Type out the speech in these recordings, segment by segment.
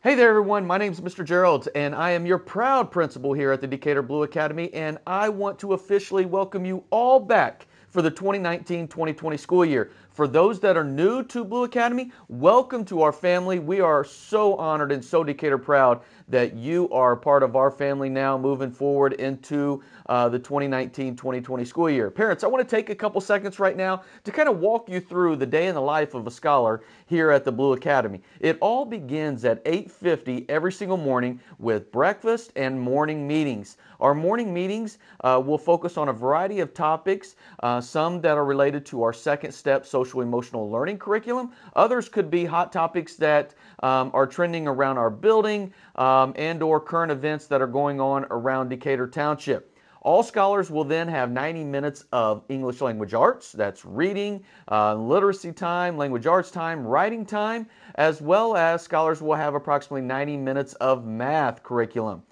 Hey there everyone, my name is Mr. Gerald and I am your proud principal here at the Decatur Blue Academy, and I want to officially welcome you all back for the 2019-2020 school year. For those that are new to Blue Academy, welcome to our family. We are so honored and so Decatur proud that you are part of our family now moving forward into the 2019-2020 school year. Parents, I want to take a couple seconds right now to kind of walk you through the day in the life of a scholar here at the Blue Academy. It all begins at 8:50 every single morning with breakfast and morning meetings. Our morning meetings will focus on a variety of topics, some that are related to our second step social emotional learning curriculum. Others could be hot topics that are trending around our building and or current events that are going on around Decatur Township. All scholars will then have 90 minutes of English language arts. That's reading, literacy time, language arts time, writing time, as well as scholars will have approximately 90 minutes of math curriculum.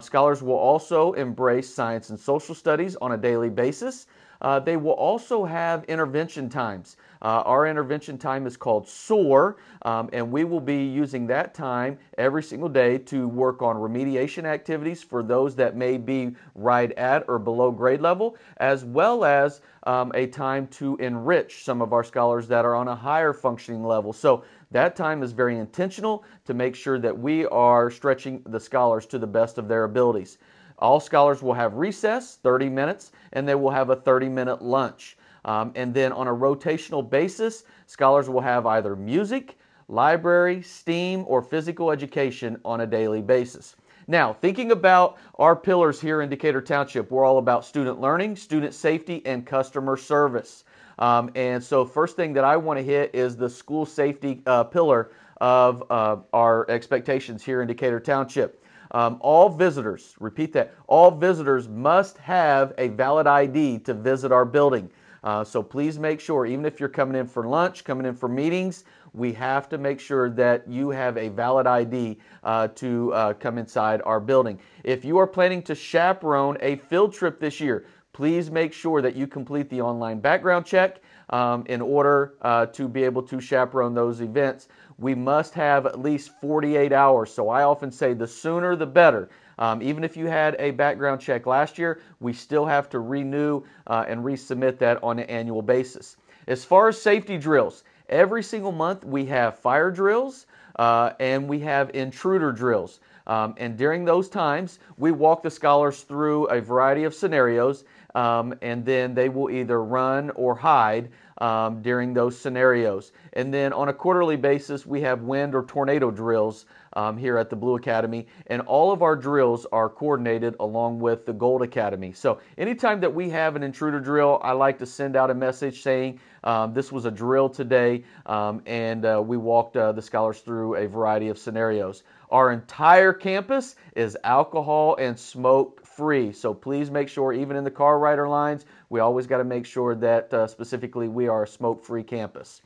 Scholars will also embrace science and social studies on a daily basis. They will also have intervention times. Our intervention time is called SOAR, and we will be using that time every single day to work on remediation activities for those that may be right at or below grade level, as well as a time to enrich some of our scholars that are on a higher functioning level. So that time is very intentional to make sure that we are stretching the scholars to the best of their abilities. All scholars will have recess, 30 minutes, and they will have a 30-minute lunch. And then on a rotational basis, scholars will have either music, library, STEAM, or physical education on a daily basis. Now, thinking about our pillars here in Decatur Township, we're all about student learning, student safety, and customer service. And so first thing that I want to hit is the school safety pillar of our expectations here in Decatur Township. All visitors, repeat that, all visitors must have a valid ID to visit our building. So please make sure, even if you're coming in for lunch, coming in for meetings, we have to make sure that you have a valid ID to come inside our building. If you are planning to chaperone a field trip this year, please make sure that you complete the online background check in order to be able to chaperone those events. We must have at least 48 hours. So I often say the sooner the better. Even if you had a background check last year, we still have to renew and resubmit that on an annual basis. As far as safety drills, every single month we have fire drills and we have intruder drills. And during those times, we walk the scholars through a variety of scenarios, and then they will either run or hide during those scenarios. And then on a quarterly basis, we have wind or tornado drills here at the Blue Academy, and all of our drills are coordinated along with the Gold Academy. So anytime that we have an intruder drill, I like to send out a message saying this was a drill today, and we walked the scholars through a variety of scenarios. Our entire campus is alcohol and smoke free, so please make sure, even in the car rider lines, we always got to make sure that specifically we are a smoke-free campus.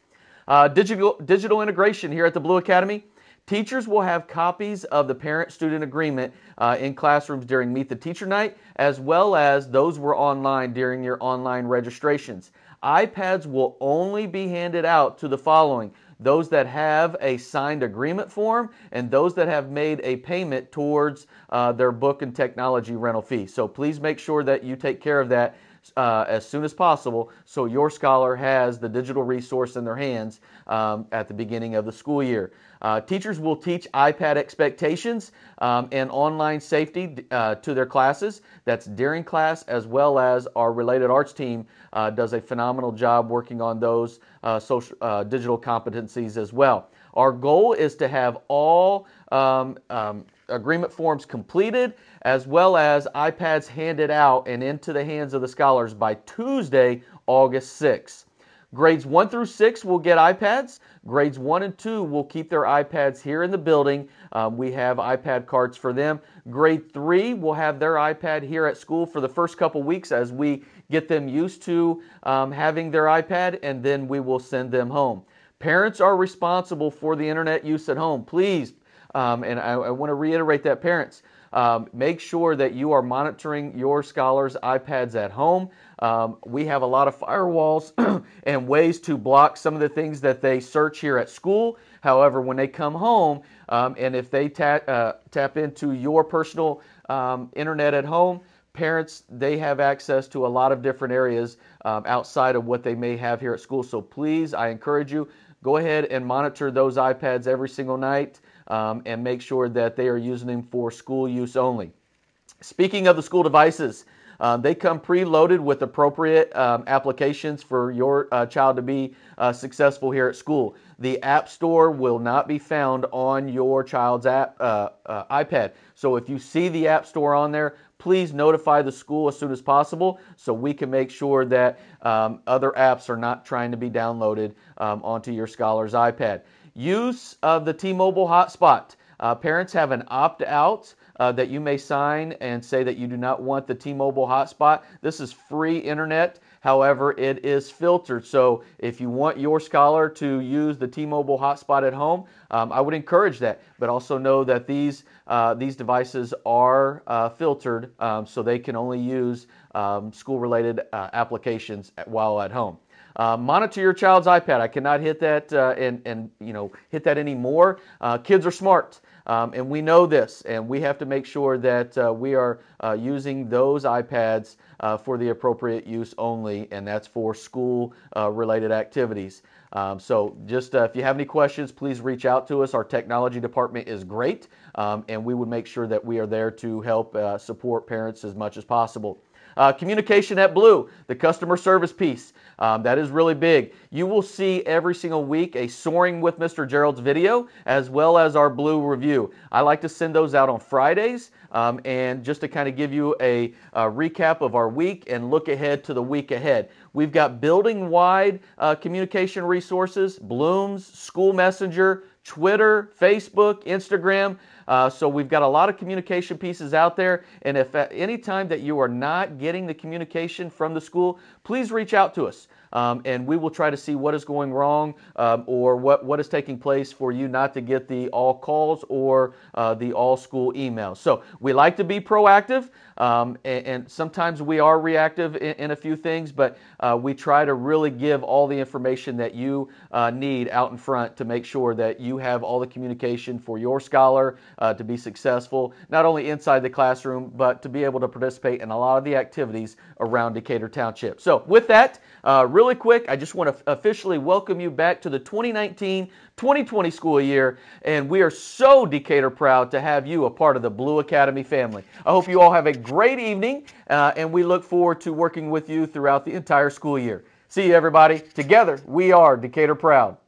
Digital integration here at the Blue Academy. Teachers will have copies of the parent-student agreement in classrooms during Meet the Teacher Night, as well as those were online during your online registrations. iPads will only be handed out to the following: those that have a signed agreement form and those that have made a payment towards their book and technology rental fee. So please make sure that you take care of that as soon as possible so your scholar has the digital resource in their hands at the beginning of the school year. Teachers will teach iPad expectations and online safety to their classes. That's during class, as well as our related arts team does a phenomenal job working on those digital competencies as well. Our goal is to have all agreement forms completed, as well as iPads handed out and into the hands of the scholars by Tuesday, August 6th. Grades 1 through 6 will get iPads. Grades 1 and 2 will keep their iPads here in the building. We have iPad cards for them. Grade 3 will have their iPad here at school for the first couple weeks as we get them used to having their iPad, and then we will send them home. Parents are responsible for the internet use at home. Please, and I want to reiterate that, parents, make sure that you are monitoring your scholars' iPads at home. We have a lot of firewalls and ways to block some of the things that they search here at school. However, when they come home, and if they tap into your personal internet at home, parents, they have access to a lot of different areas outside of what they may have here at school. So please, I encourage you, go ahead and monitor those iPads every single night and make sure that they are using them for school use only. Speaking of the school devices, they come preloaded with appropriate applications for your child to be successful here at school. The App Store will not be found on your child's iPad. So if you see the App Store on there, please notify the school as soon as possible so we can make sure that other apps are not trying to be downloaded onto your scholar's iPad. Use of the T-Mobile hotspot. Parents have an opt-out that you may sign and say that you do not want the T-Mobile hotspot. This is free internet. However, it is filtered. So if you want your scholar to use the T-Mobile hotspot at home, I would encourage that. But also know that these devices are filtered so they can only use school-related applications while at home. Monitor your child's iPad. I cannot hit that and hit that anymore. Kids are smart. And we know this, and we have to make sure that we are using those iPads for the appropriate use only, and that's for school-related activities. So just if you have any questions, please reach out to us. Our technology department is great, and we would make sure that we are there to help support parents as much as possible. Communication at Blue, the customer service piece, that is really big. You will see every single week a Soaring with Mr. Gerald's video as well as our Blue review. I like to send those out on Fridays and just to kind of give you a recap of our week and look ahead to the week ahead. We've got building-wide communication resources, Bloom's, School Messenger, Twitter, Facebook, Instagram. So we've got a lot of communication pieces out there, and if at any time that you are not getting the communication from the school, please reach out to us. And we will try to see what is going wrong or what is taking place for you not to get the all calls or the all school emails. So we like to be proactive, and sometimes we are reactive in a few things, but we try to really give all the information that you need out in front to make sure that you have all the communication for your scholar to be successful, not only inside the classroom, but to be able to participate in a lot of the activities around Decatur Township. So with that, really quick, I just want to officially welcome you back to the 2019-2020 school year, and we are so Decatur proud to have you a part of the Blue Academy family. I hope you all have a great evening, and we look forward to working with you throughout the entire school year. See you, everybody. Together, we are Decatur proud.